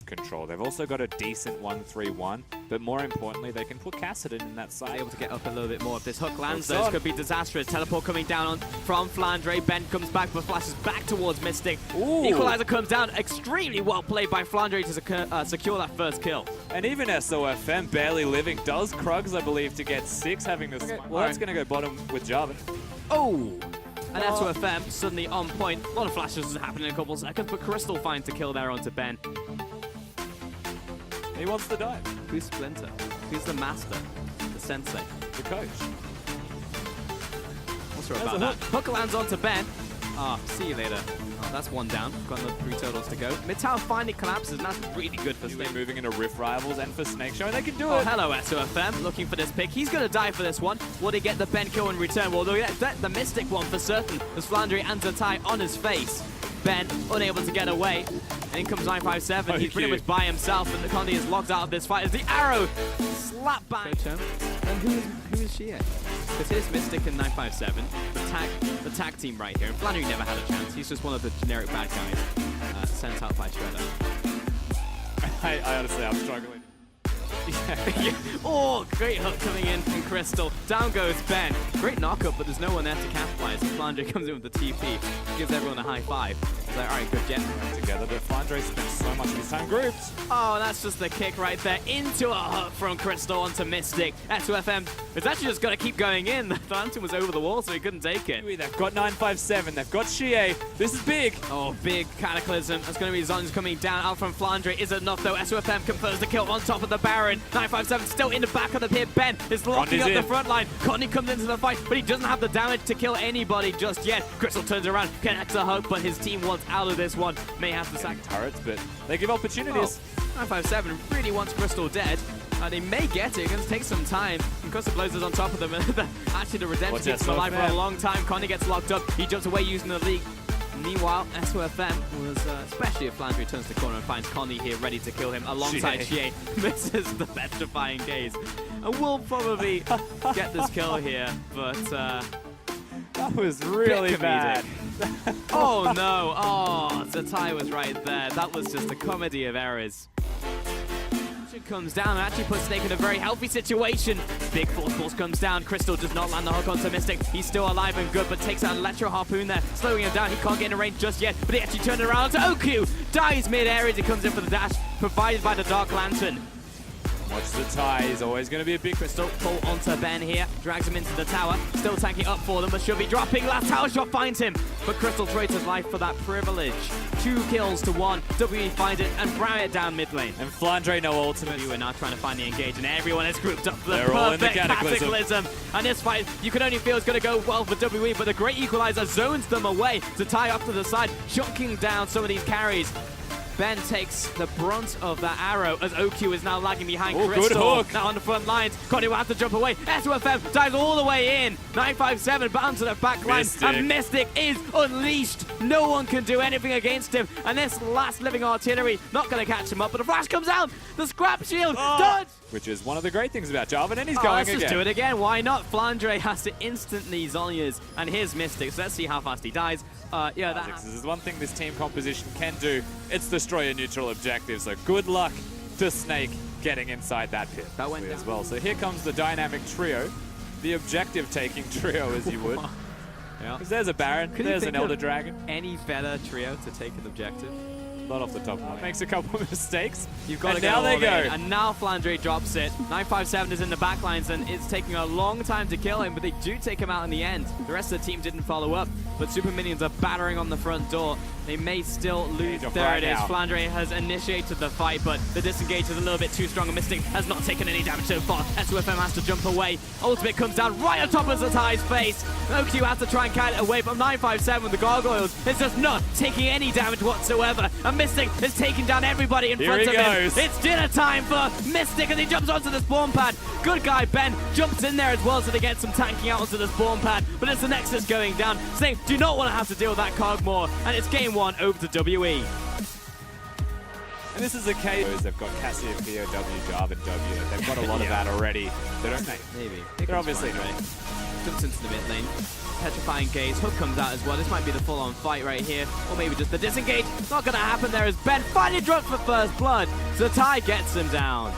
control. They've also got a decent 1-3-1, but more importantly, they can put Cassidy in that side. Able to get up a little bit more. If this hook lands, this could be disastrous. Teleport coming down from Flandre. Ben comes back, but flashes back towards Mystic. Ooh. Equalizer comes down. Extremely well played by Flandre to secure that first kill. And even SOFM, barely living, does Krugs, I believe, to get 6, having this. Okay, Well, that's going to go bottom with Jarvan. Oh! And S2FM suddenly on point. A lot of flashes happen in a couple seconds, but Crystal finds the kill there onto Ben. He wants to dive. Who's Splinter? Who's the master? The sensei? The coach. What's wrong about that? Hook lands onto Ben. Ah, see you later. Oh, that's one down. Got another 3 totals to go. Mid-tower finally collapses, and that's really good for Snake. Moving into Rift Rivals and for Snake, showing they can do Oh, it. hello, SOFM. Looking for this pick. He's going to die for this one. Will he get the Ben kill in return? Well, the Mystic one for certain. As Flandre and Zatai on his face. Ben unable to get away. And in comes 957. He's pretty much by himself, and the Condi is locked out of this fight as the arrow slap back. And who is she? Because here's Mystic and 957, the tag team right here. And Flandre never had a chance. He's just one of the generic bad guys sent out by Shredder. I honestly, I'm struggling. Yeah. Oh, great hook coming in from Crystal. Down goes Ben. Great knockup, but there's no one there to capitalize. And Flandre comes in with the TP. Gives everyone a high five. It's like, all right, good jet. Together, but Flandre spent so much of his time grouped. Oh, that's just the kick right there into a hook from Crystal onto Mystic. S2FM is actually just going to keep going in. The Phantom was over the wall, so he couldn't take it. They've got 957. They've got Xie. This is big. Oh, big Cataclysm. That's going to be Zons coming down out from Flandre. Is it enough, though? S2FM confirms the kill on top of the Baron. 957 still in the back of the pit. Ben is locking up the front line. Connie comes into the fight, but he doesn't have the damage to kill anybody just yet. Crystal turns around, connects a hook, but his team wants out of this one. May have to sack turrets, but they give opportunities. 957 really wants Crystal dead. They may get it. It's going to take some time. And Crystal blows us on top of them. Actually, the redemption keeps him alive for a long time. Connie gets locked up. He jumps away using the leak. Meanwhile, SOFM was, especially if Flandre turns the corner and finds Connie here ready to kill him alongside Xie. Misses the petrifying gaze. And we'll probably get this kill here, but that was really bad. Oh no, oh, Zatai was right there. That was just a comedy of errors. Comes down and actually puts Snake in a very healthy situation. Big force pulse comes down. Crystal does not land the hook onto Mystic. He's still alive and good, but takes out an Electro Harpoon there, slowing him down. He can't get in range just yet, but he actually turned it around to OQ. Dies mid-air as he comes in for the dash, provided by the Dark Lantern. Watch the tie. He's always going to be a big Crystal pull onto Ben here, drags him into the tower, still tanking up for them, but should be dropping. Last tower shot finds him, but Crystal trades his life for that privilege. 2 kills to 1. WE finds it and Brown it down mid lane. And Flandre no ultimate. You are now trying to find the engage, and everyone is grouped up for the They're all in the perfect cataclysm. And this fight, you can only feel it's going to go well for WE, but the great equalizer zones them away to tie up to the side, chunking down some of these carries. Ben takes the brunt of that arrow as OQ is now lagging behind Crystal. Good hook. Now on the front lines, Connie will have to jump away. SOFM dives all the way in. 957 bound to the back line, and Mystic is unleashed. No one can do anything against him, and this last living artillery not going to catch him up, but the flash comes out. The scrap shield, dodge! Which is one of the great things about Jarvan, and he's going let's again. Just do it again, why not? Flandre has to instantly Zhonya's, and here's Mystic, so let's see how fast he dies. This is one thing this team composition can do. It's destroy a neutral objective, so good luck to Snake getting inside that pit. That went as well. So here comes the dynamic trio, the objective-taking trio, as you would. Because there's a Baron, there's an Elder Dragon. Any better trio to take an objective? Not off the top of my head. Makes a couple of mistakes. You've got to go. Now they go. And now Flandre drops it. 957 is in the backlines, and it's taking a long time to kill him, but they do take him out in the end. The rest of the team didn't follow up, but Super Minions are battering on the front door. They may still lose. There it is. Flandre has initiated the fight, but the disengage is a little bit too strong. And Mystic has not taken any damage so far. SOFM has to jump away. Ultimate comes down right on top of Zatai's face. OQ has to try and cut it away, but 957 with the gargoyles is just not taking any damage whatsoever. And Mystic is taking down everybody in front of him. It's dinner time for Mystic, and he jumps onto the spawn pad. Good guy Ben jumps in there as well, so they get some tanking out onto the spawn pad. But it's the Nexus going down. Snake do not want to have to deal with that Cogmore, and it's game 1 over to WE. And this is the case. They've got Cassie, POW, Jarvan, W. They've got a lot of that already. They don't. Maybe. They're obviously ready. Jumps into the mid lane. petrifying gaze. Hook comes out as well. This might be the full-on fight right here, or maybe just the disengage. Not gonna happen there as Ben finally drops for first blood. Zatai gets him down.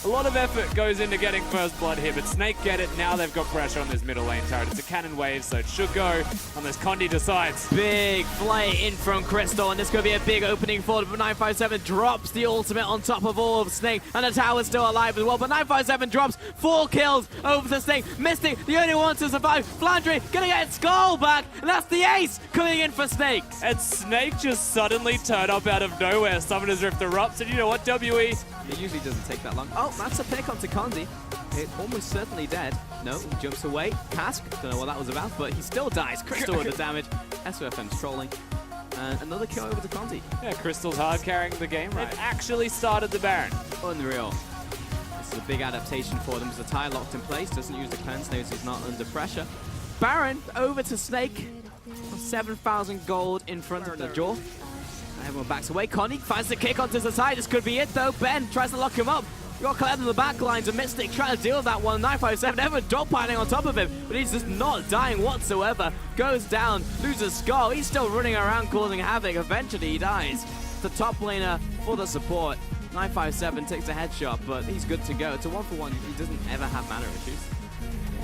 A lot of effort goes into getting first blood here, but Snake get it. Now they've got pressure on this middle lane turret. It's a cannon wave, so it should go unless Condi decides. Big play in from Crystal, and this could be a big opening for 957. Drops the ultimate on top of all of Snake, and the tower's still alive as well. But 957 drops 4 kills over to Snake. Mystic, the only one to survive. Flandre gonna get Skull back, and that's the ace coming in for Snake. And Snake just suddenly turned up out of nowhere. Summoner's Rift erupts, and you know what, WE? It usually doesn't take that long. Oh, that's a pick onto Condi. It's almost certainly dead. No, he jumps away. Cask, don't know what that was about, but he still dies. Crystal with the damage. SOFM's trolling. And another kill over to Condi. Yeah, Crystal's hard carrying the game right. They've actually started the Baron. Unreal. This is a big adaptation for them. Zatai locked in place, doesn't use the cleanse, knows he's not under pressure. Baron over to Snake. 7,000 gold in front of the jaw. Everyone backs away. Connie finds the kick onto Zatai. This could be it though. Ben tries to lock him up. We got Clem in the back lines, and Mystic trying to deal with that one. 957, everyone dogpiling on top of him, but he's just not dying whatsoever. Goes down, loses Skull. He's still running around causing havoc. Eventually he dies. The top laner for the support. 957 takes a headshot, but he's good to go. It's a 1-for-1. He doesn't ever have mana issues.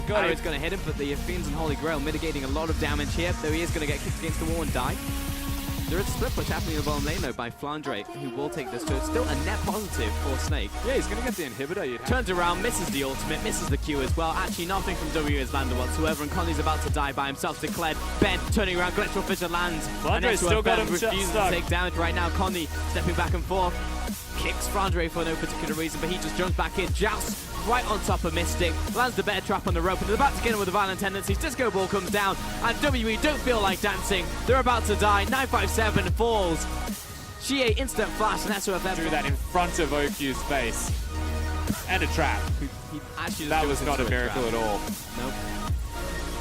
Arrow's going to hit him, but the Fiends and Holy Grail mitigating a lot of damage here, though he is going to get kicked against the wall and die. There is a split push happening in the bottom lane though by Flandre, who will take this, so it's still a net positive for Snake. Yeah, he's going to get the inhibitor. Turns around, misses the ultimate, misses the Q as well. Actually, nothing from W is landed whatsoever, and Conley's about to die by himself. Declared. Ben turning around, Glitchful Fisher lands. Flandre still got him refuses to take damage right now. Conley stepping back and forth. Kicks Flandre for no particular reason, but he just jumps back in. Jousts right on top of Mystic, lands the bear trap on the rope, and they're about to get him with the violent tendencies. Disco Ball comes down, and WE don't feel like dancing. They're about to die. 957 falls. Xie instant flash, and SOFM do that in front of OQ's face. And a trap. He actually that was not a miracle at all. Nope.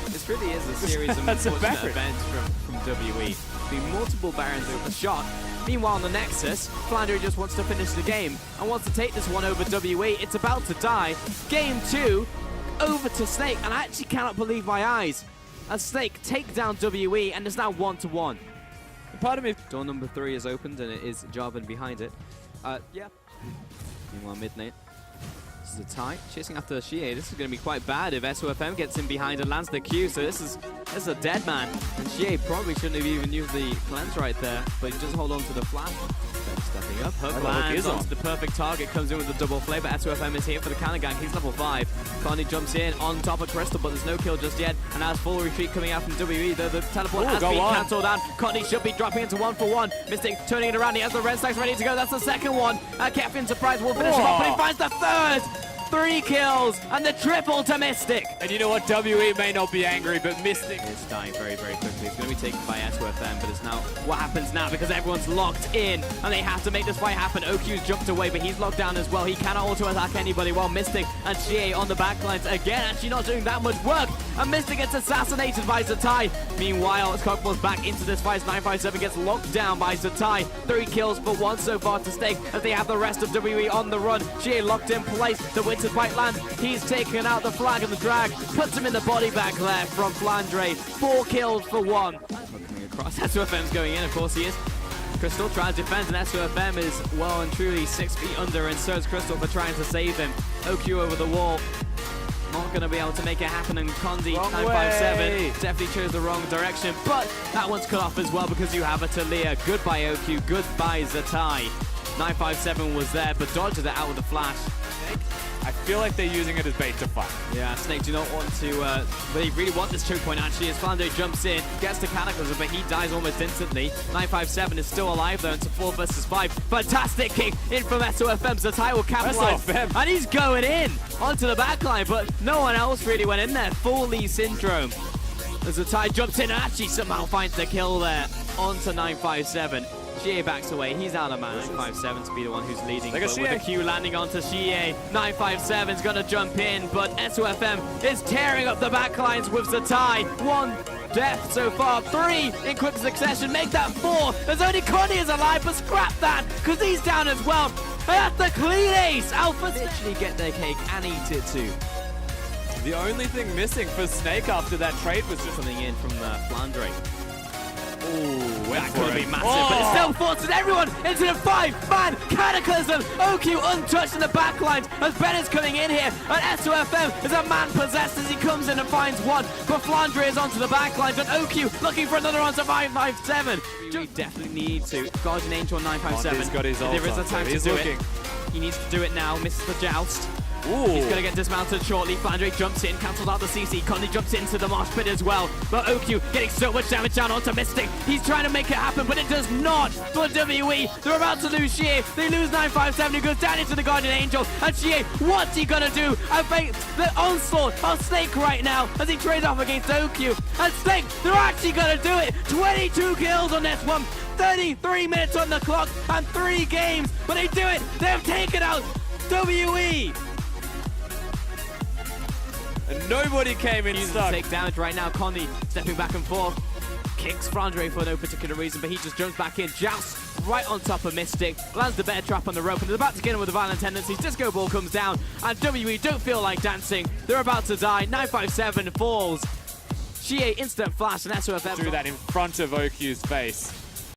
This really is a series of unfortunate events from WE. The multiple Barons over the shot. Meanwhile, on the Nexus, Flandre just wants to finish the game and wants to take this one over WE. It's about to die. Game 2, over to Snake, and I actually cannot believe my eyes as Snake take down WE, and it's now 1-1. Part of me. Door number 3 is opened, and it is Jarvan behind it. Yeah. Meanwhile, mid lane. This is a tie, chasing after Xie. This is going to be quite bad if SOFM gets in behind and lands the Q, so this is a dead man. And Xie probably shouldn't have even used the cleanse right there, but he just hold on to the flash. Ben stepping up, Hook lands onto the perfect target, comes in with the double flame, but SOFM is here for the counter gang. He's level 5. Connie jumps in on top of Crystal, but there's no kill just yet, and has full retreat coming out from WE. The teleport has been cancelled out. Connie should be dropping into 1-for-1. Mystic turning it around, he has the red stacks ready to go. That's the second one. Captain Surprise will finish him off, but he finds the third! 3 kills and the triple to Mystic. And you know what? WE may not be angry, but Mystic is dying very, very quickly. It's going to be taken by SOFM, but it's now what happens now because everyone's locked in and they have to make this fight happen. OQ's jumped away, but he's locked down as well. He cannot auto-attack anybody while Mystic and Xie on the backlines again, actually not doing that much work. And Mystic gets assassinated by Zatai. Meanwhile, as Cockball's back into this fight, 957 gets locked down by Zatai. 3 kills for 1 so far to Snake as they have the rest of WE on the run. Xie locked in place. The Winter's Bite lands. He's taken out the flag and the drag. Puts him in the body bag there from Flandre. 4 kills for 1. Coming across. SOFM's going in, of course he is. Crystal tries to defend, and SOFM is well and truly 6 feet under, and so is Crystal for trying to save him. OQ over the wall. Not going to be able to make it happen, and Condi 957 definitely chose the wrong direction, but that one's cut off as well because you have a Talia. Goodbye OQ, goodbye Zatai. 957 was there, but dodges it out with a flash. I feel like they're using it as bait to fight. Yeah, Snake do not want to, they really want this choke point actually as Flandre jumps in, gets the Cataclysm, but he dies almost instantly. 957 is still alive though, it's a 4 versus 5. Fantastic kick in from SOFM, Zatai will capitalize, and he's going in onto the backline, but no one else really went in there. Full Lee syndrome. As Zatai jumps in and actually somehow finds the kill there onto 957. Xie backs away, he's out of mana. 957 to be the one who's leading, but with the Q landing onto Xie, 957's gonna jump in, but SOFM is tearing up the backlines with Zatai. 1 death so far, 3 in quick succession, make that 4. There's only Connie is alive, but scrap that, because he's down as well. And that's the clean ace! Alpha literally get their cake and eat it too. The only thing missing for Snake after that trade was just Coming in from Flandre. Ooh, went That for could have it. been massive, but it still forces everyone into the 5-man cataclysm. OQ untouched in the backlines as Bennett's coming in here, and S2FM is a man possessed as he comes in and finds one, but Flandre is onto the backlines, and OQ looking for another onto 957. We definitely need to. Guardian Angel 957. Monty's got his ult There is a on, time so to he's do looking. it. He needs to do it now. Misses the joust. Ooh. He's going to get dismounted shortly. Flandre jumps in, cancels out the CC. Conde jumps into the mosh pit as well. But OQ getting so much damage down onto Mystic. He's trying to make it happen, but it does not for WE. They're about to lose Shie. They lose 957, who goes down into the Guardian Angel. And Shie, what's he going to do? I think the onslaught of Snake right now as he trades off against OQ. And Snake, they're actually going to do it. 22 kills on this one. 33 minutes on the clock and 3 games. But they do it. They've taken out WE. And nobody came in stuck. Take damage right now. Conde stepping back and forth. Kicks Flandre for no particular reason, but he just jumps back in. Joust right on top of Mystic. Lands the bear trap on the rope and is about to get him with the violent tendencies. Disco ball comes down and WE don't feel like dancing. They're about to die. 957 falls. Shie instant flash and SOFM. Do that in front of OQ's face.